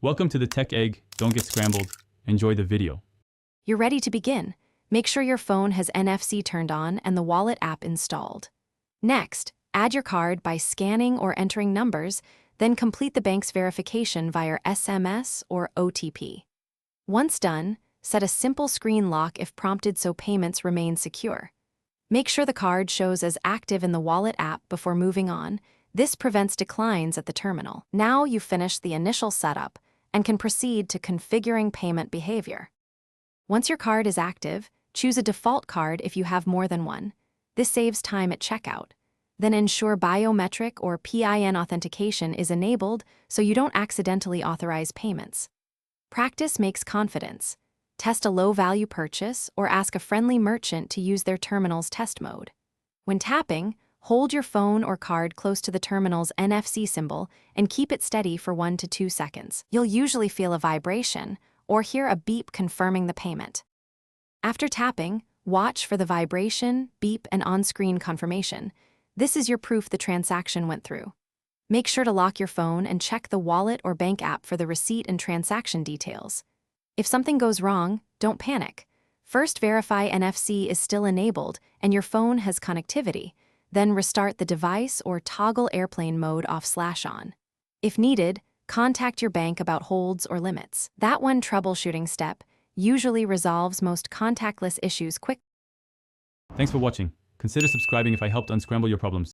Welcome to the Tech Egg. Don't get scrambled. Enjoy the video. You're ready to begin. Make sure your phone has NFC turned on and the wallet app installed. Next, add your card by scanning or entering numbers, then complete the bank's verification via SMS or OTP. Once done, set a simple screen lock if prompted so payments remain secure. Make sure the card shows as active in the wallet app before moving on. This prevents declines at the terminal. Now you've finished the initial setup and can proceed to configuring payment behavior. Once your card is active, choose a default card if you have more than one. This saves time at checkout. Then ensure biometric or PIN authentication is enabled so you don't accidentally authorize payments. Practice makes confidence. Test a low-value purchase or ask a friendly merchant to use their terminal's test mode. When tapping, hold your phone or card close to the terminal's NFC symbol and keep it steady for 1 to 2 seconds. You'll usually feel a vibration or hear a beep confirming the payment. After tapping, watch for the vibration, beep, and on-screen confirmation. This is your proof the transaction went through. Make sure to lock your phone and check the wallet or bank app for the receipt and transaction details. If something goes wrong, don't panic. First, verify NFC is still enabled and your phone has connectivity. Then restart the device or toggle airplane mode off/on. If needed, contact your bank about holds or limits. That one troubleshooting step usually resolves most contactless issues quickly. Thanks for watching. Consider subscribing if I helped unscramble your problems.